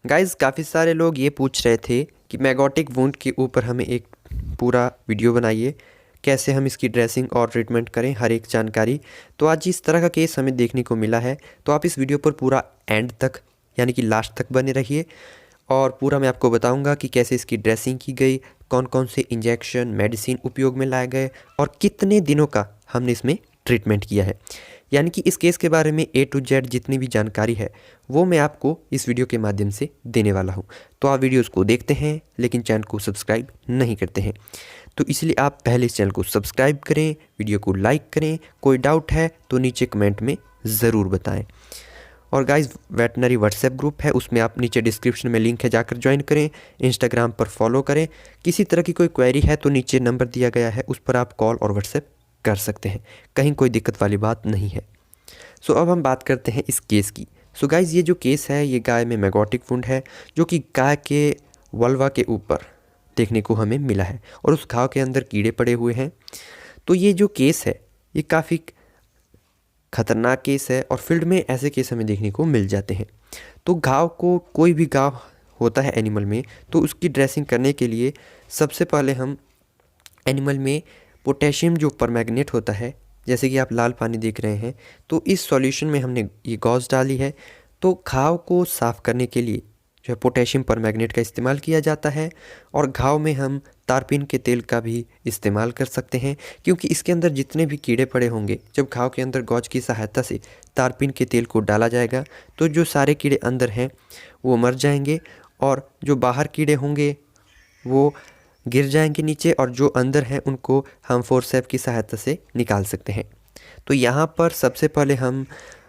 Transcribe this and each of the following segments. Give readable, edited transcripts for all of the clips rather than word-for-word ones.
Guys काफ़ी सारे लोग ये पूछ रहे थे कि मैगोटिक वुंड के ऊपर हमें एक पूरा वीडियो बनाइए, कैसे हम इसकी ड्रेसिंग और ट्रीटमेंट करें, हर एक जानकारी। तो आज इस तरह का केस हमें देखने को मिला है, तो आप इस वीडियो पर पूरा एंड तक यानी कि लास्ट तक बने रहिए और पूरा मैं आपको बताऊंगा कि कैसे इसकी ड्रेसिंग की गई, कौन कौन से इंजेक्शन मेडिसिन उपयोग में लाए गए और कितने दिनों का हमने इसमें ट्रीटमेंट किया है। यानी कि इस केस के बारे में A to Z जितनी भी जानकारी है वो मैं आपको इस वीडियो के माध्यम से देने वाला हूँ। तो आप वीडियोस को देखते हैं लेकिन चैनल को सब्सक्राइब नहीं करते हैं, तो इसलिए आप पहले इस चैनल को सब्सक्राइब करें, वीडियो को लाइक करें, कोई डाउट है तो नीचे कमेंट में ज़रूर बताएं। और गाइस वेटनरी व्हाट्सएप ग्रुप है, उसमें आप नीचे डिस्क्रिप्शन में लिंक है, जाकर ज्वाइन करें। इंस्टाग्राम पर फॉलो करें। किसी तरह की कोई क्वेरी है तो नीचे नंबर दिया गया है, उस पर आप कॉल और व्हाट्सएप कर सकते हैं, कहीं कोई दिक्कत वाली बात नहीं है। सो अब हम बात करते हैं इस केस की। सो गाइस ये जो केस है ये गाय में मैगोटिक वुंड है, जो कि गाय के वल्वा के ऊपर देखने को हमें मिला है और उस घाव के अंदर कीड़े पड़े हुए हैं। तो ये जो केस है ये काफ़ी खतरनाक केस है और फील्ड में ऐसे केस हमें देखने को मिल जाते हैं। तो घाव को, कोई भी घाव होता है एनिमल में, तो उसकी ड्रेसिंग करने के लिए सबसे पहले हम एनिमल में पोटेशियम जो परमैंगनेट होता है, जैसे कि आप लाल पानी देख रहे हैं, तो इस सॉल्यूशन में हमने ये गॉज डाली है। तो घाव को साफ़ करने के लिए जो है पोटेशियम परमैंगनेट का इस्तेमाल किया जाता है और घाव में हम तारपीन के तेल का भी इस्तेमाल कर सकते हैं, क्योंकि इसके अंदर जितने भी कीड़े पड़े होंगे, जब घाव के अंदर गॉज की सहायता से तारपीन के तेल को डाला जाएगा तो जो सारे कीड़े अंदर हैं वो मर जाएंगे और जो बाहर कीड़े होंगे वो गिर जाएंगे नीचे और जो अंदर हैं उनको हम फोर्सेप की सहायता से निकाल सकते हैं। तो यहाँ पर सबसे पहले हम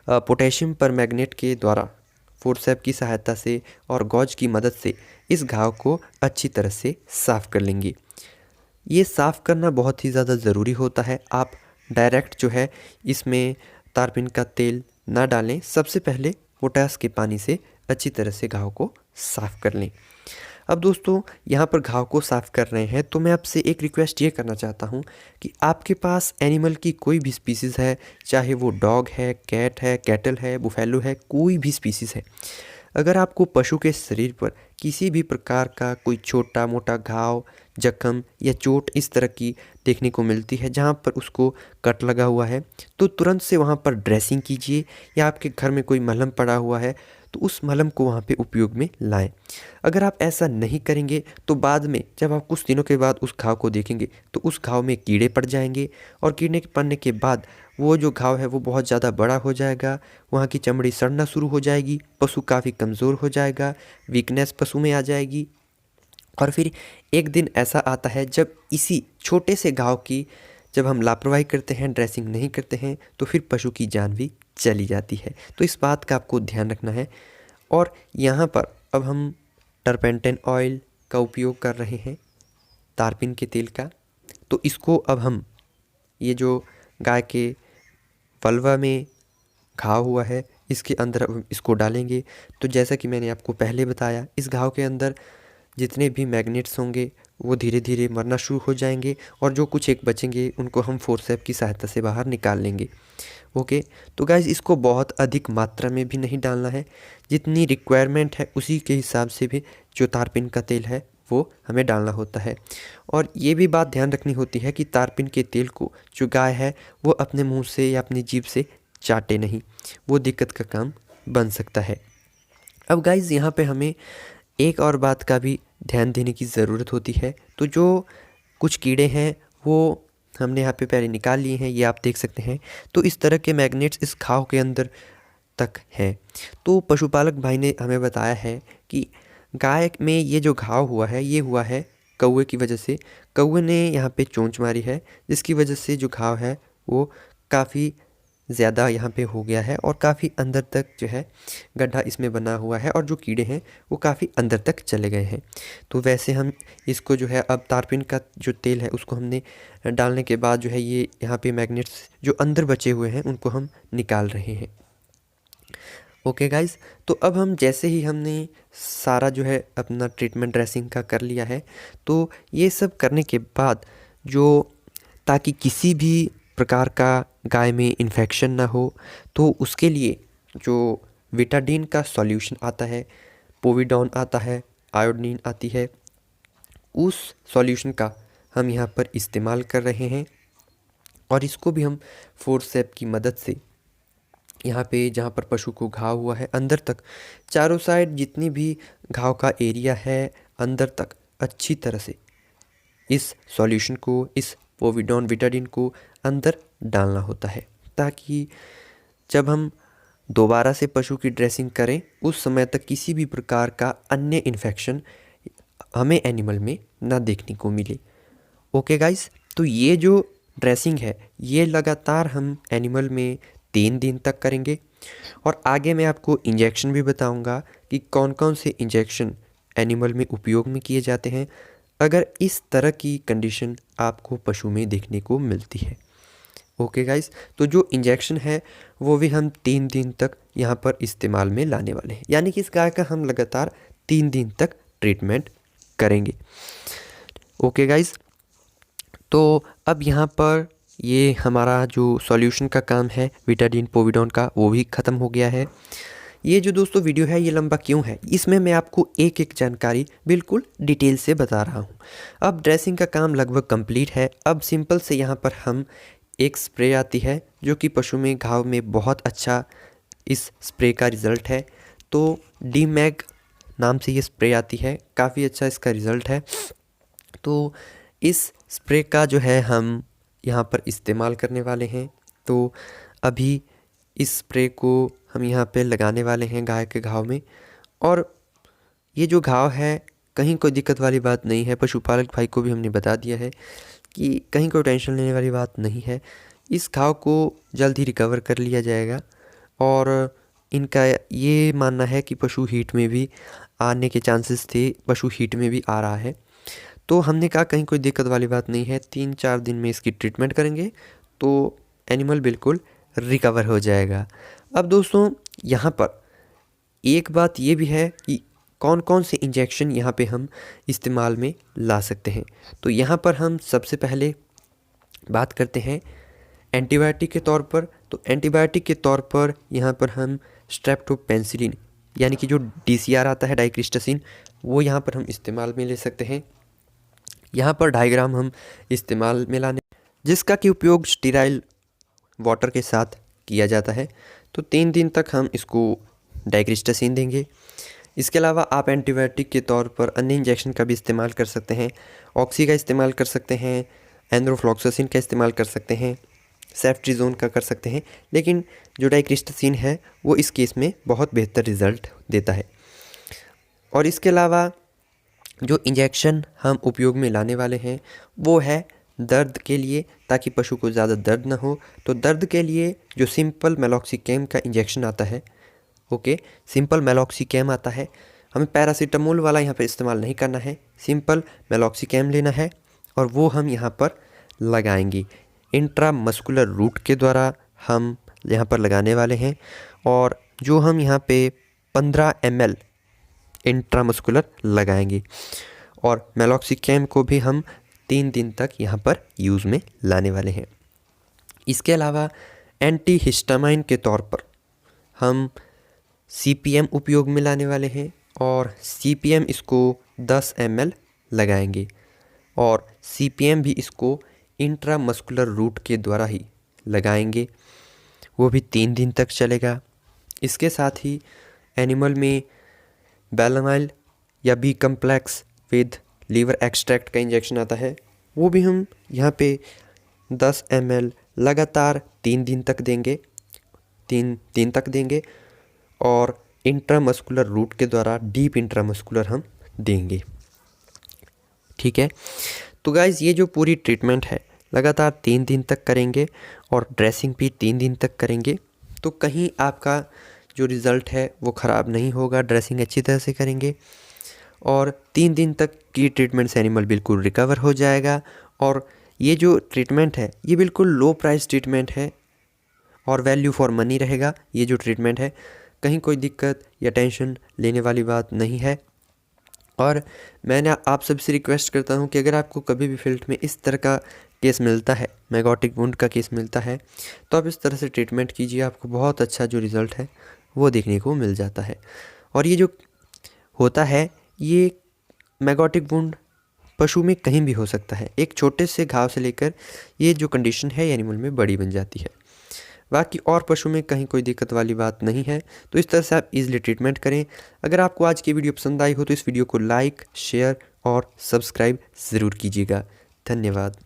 पोटेशियम परमैंगनेट के द्वारा फोर्सेप की सहायता से और गॉज की मदद से इस घाव को अच्छी तरह से साफ़ कर लेंगे। ये साफ़ करना बहुत ही ज़्यादा ज़रूरी होता है। आप डायरेक्ट जो है इसमें तारपीन का तेल ना डालें, सबसे पहले पोटास के पानी से अच्छी तरह से घाव को साफ़ कर लें। अब दोस्तों यहाँ पर घाव को साफ़ कर रहे हैं तो मैं आपसे एक रिक्वेस्ट ये करना चाहता हूँ कि आपके पास एनिमल की कोई भी स्पीसीज़ है, चाहे वो डॉग है, कैट है, कैटल है, बुफेलो है, कोई भी स्पीसीज़ है, अगर आपको पशु के शरीर पर किसी भी प्रकार का कोई छोटा मोटा घाव, जख्म या चोट इस तरह की देखने को मिलती है जहाँ पर उसको कट लगा हुआ है, तो तुरंत से वहाँ पर ड्रेसिंग कीजिए। या आपके घर में कोई मलहम पड़ा हुआ है तो उस मलहम को वहाँ पे उपयोग में लाएं। अगर आप ऐसा नहीं करेंगे तो बाद में जब आप कुछ दिनों के बाद उस घाव को देखेंगे तो उस घाव में कीड़े पड़ जाएंगे और कीड़े पड़ने के बाद वो जो घाव है वो बहुत ज़्यादा बड़ा हो जाएगा, वहाँ की चमड़ी सड़ना शुरू हो जाएगी, पशु काफ़ी कमज़ोर हो जाएगा, वीकनेस पशु में आ जाएगी। और फिर एक दिन ऐसा आता है जब इसी छोटे से घाव की जब हम लापरवाही करते हैं, ड्रेसिंग नहीं करते हैं, तो फिर पशु की जान भी चली जाती है। तो इस बात का आपको ध्यान रखना है। और यहाँ पर अब हम टर्पेंटेन ऑयल का उपयोग कर रहे हैं, तारपीन के तेल का। तो इसको अब हम ये जो गाय के वल्वा में घाव हुआ है इसके अंदर अब इसको डालेंगे। तो जैसा कि मैंने आपको पहले बताया, इस घाव के अंदर जितने भी मैग्नेट्स होंगे वो धीरे धीरे मरना शुरू हो जाएंगे और जो कुछ एक बचेंगे उनको हम फोर्सेप की सहायता से बाहर निकाल लेंगे। ओके, तो गाइज़ इसको बहुत अधिक मात्रा में भी नहीं डालना है, जितनी रिक्वायरमेंट है उसी के हिसाब से भी जो तारपीन का तेल है वो हमें डालना होता है। और ये भी बात ध्यान रखनी होती है कि तारपीन के तेल को जो गाय है वो अपने मुंह से या अपनी जीभ से चाटे नहीं, वो दिक्कत का काम बन सकता है। अब गाइज़ यहाँ पे हमें एक और बात का भी ध्यान देने की ज़रूरत होती है। तो जो कुछ कीड़े हैं वो हमने यहाँ पे पहले निकाल लिए हैं, ये आप देख सकते हैं। तो इस तरह के मैग्नेट्स इस घाव के अंदर तक हैं। तो पशुपालक भाई ने हमें बताया है कि गाय में ये जो घाव हुआ है ये हुआ है कौवे की वजह से। कौवे ने यहाँ पे चोंच मारी है जिसकी वजह से जो घाव है वो काफ़ी ज़्यादा यहाँ पे हो गया है और काफ़ी अंदर तक जो है गड्ढा इसमें बना हुआ है और जो कीड़े हैं वो काफ़ी अंदर तक चले गए हैं। तो वैसे हम इसको जो है अब तारपीन का जो तेल है उसको हमने डालने के बाद जो है ये यहाँ पे मैग्नेट्स जो अंदर बचे हुए हैं उनको हम निकाल रहे हैं। ओके गाइज़, तो अब हम जैसे ही हमने सारा जो है अपना ट्रीटमेंट ड्रेसिंग का कर लिया है, तो ये सब करने के बाद जो ताकि किसी भी प्रकार का गाय में इन्फेक्शन ना हो, तो उसके लिए जो विटाडीन का सॉल्यूशन आता है पोविडॉन आता है, आयोडीन आती है, उस सॉल्यूशन का हम यहाँ पर इस्तेमाल कर रहे हैं। और इसको भी हम फोर्सेप की मदद से यहाँ पे जहाँ पर पशु को घाव हुआ है अंदर तक, चारों साइड जितनी भी घाव का एरिया है अंदर तक अच्छी तरह से इस सॉल्यूशन को, इस पोविडॉन विटाडिन को अंदर डालना होता है, ताकि जब हम दोबारा से पशु की ड्रेसिंग करें उस समय तक किसी भी प्रकार का अन्य इन्फेक्शन हमें एनिमल में ना देखने को मिले। ओके गाइस, तो ये जो ड्रेसिंग है ये लगातार हम एनिमल में 3 दिन तक करेंगे। और आगे मैं आपको इंजेक्शन भी बताऊंगा कि कौन कौन से इंजेक्शन एनिमल में उपयोग में किए जाते हैं अगर इस तरह की कंडीशन आपको पशु में देखने को मिलती है। ओके गाइस, तो जो इंजेक्शन है वो भी हम 3 दिन तक यहाँ पर इस्तेमाल में लाने वाले हैं, यानी कि इस गाय का हम लगातार 3 दिन तक ट्रीटमेंट करेंगे। ओके गाइस, तो अब यहाँ पर ये हमारा जो सॉल्यूशन का काम है विटाडिन पोविडॉन का वो भी ख़त्म हो गया है। ये जो दोस्तों वीडियो है ये लंबा क्यों है, इसमें मैं आपको एक एक जानकारी बिल्कुल डिटेल से बता रहा हूँ। अब ड्रेसिंग का काम लगभग कंप्लीट है। अब सिंपल से यहाँ पर हम एक स्प्रे आती है जो कि पशु में घाव में बहुत अच्छा इस स्प्रे का रिज़ल्ट है। तो डीमैग नाम से ये स्प्रे आती है, काफ़ी अच्छा इसका रिज़ल्ट है। तो इस स्प्रे का जो है हम यहाँ पर इस्तेमाल करने वाले हैं। तो अभी इस स्प्रे को हम यहाँ पे लगाने वाले हैं गाय के घाव में। और ये जो घाव है कहीं कोई दिक्कत वाली बात नहीं है, पशुपालक भाई को भी हमने बता दिया है कि कहीं कोई टेंशन लेने वाली बात नहीं है। इस घाव को जल्द ही रिकवर कर लिया जाएगा। और इनका ये मानना है कि पशु हीट में भी आने के चांसेस थे, पशु हीट में भी आ रहा है। तो हमने कहा कहीं कोई दिक्कत वाली बात नहीं है, 3-4 दिन में इसकी ट्रीटमेंट करेंगे तो एनिमल बिल्कुल रिकवर हो जाएगा। अब दोस्तों यहाँ पर एक बात ये भी है कि कौन कौन से इंजेक्शन यहाँ पे हम इस्तेमाल में ला सकते हैं। तो यहाँ पर हम सबसे पहले बात करते हैं एंटीबायोटिक के तौर पर। तो एंटीबायोटिक के तौर पर यहाँ पर हम स्ट्रेप्टोपेनिसिलिन यानी कि जो DCR आता है डाइक्रिस्टासिन, वो यहाँ पर हम इस्तेमाल में ले सकते हैं। यहाँ पर 2.5 ग्राम हम इस्तेमाल में लाने, जिसका कि उपयोग स्टीराइल वाटर के साथ किया जाता है। तो 3 दिन तक हम इसको डाइक्रिस्टासिन देंगे। इसके अलावा आप एंटीबायोटिक के तौर पर अन्य इंजेक्शन का भी इस्तेमाल कर सकते हैं। ऑक्सी का इस्तेमाल कर सकते हैं, एंड्रोफ्लॉक्सासिन का इस्तेमाल कर सकते हैं, सेफ्ट्रीजोन का कर सकते हैं, लेकिन जो डाइक्रिस्टासिन है वो इस केस में बहुत बेहतर रिज़ल्ट देता है। और इसके अलावा जो इंजेक्शन हम उपयोग में लाने वाले हैं वो है दर्द के लिए, ताकि पशु को ज़्यादा दर्द ना हो। तो दर्द के लिए जो सिंपल मेलॉक्सिकैम का इंजेक्शन आता है, ओके, सिंपल मेलॉक्सिकैम आता है, हमें पैरासीटामोल वाला यहाँ पर इस्तेमाल नहीं करना है, सिंपल मेलॉक्सिकैम लेना है और वो हम यहाँ पर लगाएंगे। इंट्रामस्कुलर रूट के द्वारा हम यहाँ पर लगाने वाले हैं। और जो हम यहाँ पे 15 ml इंट्रामस्कुलर लगाएंगे। और मेलॉक्सिकैम को भी हम 3 दिन तक यहाँ पर यूज़ में लाने वाले हैं। इसके अलावा एंटीहिस्टामाइन के तौर पर हम CPM उपयोग में लाने वाले हैं और CPM इसको 10 ml लगाएंगे। और CPM भी इसको इंट्रामस्कुलर रूट के द्वारा ही लगाएंगे, वो भी 3 दिन तक चलेगा। इसके साथ ही एनिमल में बेलामाइल या B complex with liver extract का इंजेक्शन आता है, वो भी हम यहाँ पे 10 ml लगातार 3 दिन तक देंगे, 3 दिन तक देंगे। और इंट्रामस्कुलर रूट के द्वारा डीप इंट्रामस्कुलर हम देंगे। ठीक है, तो गाइज़ ये जो पूरी ट्रीटमेंट है लगातार 3 दिन तक करेंगे और ड्रेसिंग भी 3 दिन तक करेंगे। तो कहीं आपका जो रिज़ल्ट है वो ख़राब नहीं होगा, ड्रेसिंग अच्छी तरह से करेंगे और 3 दिन तक की ट्रीटमेंट से एनिमल बिल्कुल रिकवर हो जाएगा। और ये जो ट्रीटमेंट है ये बिल्कुल लो प्राइस ट्रीटमेंट है और वैल्यू फॉर मनी रहेगा। ये जो ट्रीटमेंट है कहीं कोई दिक्कत या टेंशन लेने वाली बात नहीं है। और मैंने आप सबसे रिक्वेस्ट करता हूँ कि अगर आपको कभी भी फील्ड में इस तरह का केस मिलता है, मैगोटिक वुंड का केस मिलता है, तो आप इस तरह से ट्रीटमेंट कीजिए, आपको बहुत अच्छा जो रिज़ल्ट है वो देखने को मिल जाता है। और ये जो होता है, ये मैगोटिक वुंड पशु में कहीं भी हो सकता है। एक छोटे से घाव से लेकर ये जो कंडीशन है एनिमल में बड़ी बन जाती है। बाकी और पशु में कहीं कोई दिक्कत वाली बात नहीं है। तो इस तरह से आप इजीली ट्रीटमेंट करें। अगर आपको आज की वीडियो पसंद आई हो तो इस वीडियो को लाइक, शेयर और सब्सक्राइब ज़रूर कीजिएगा। धन्यवाद।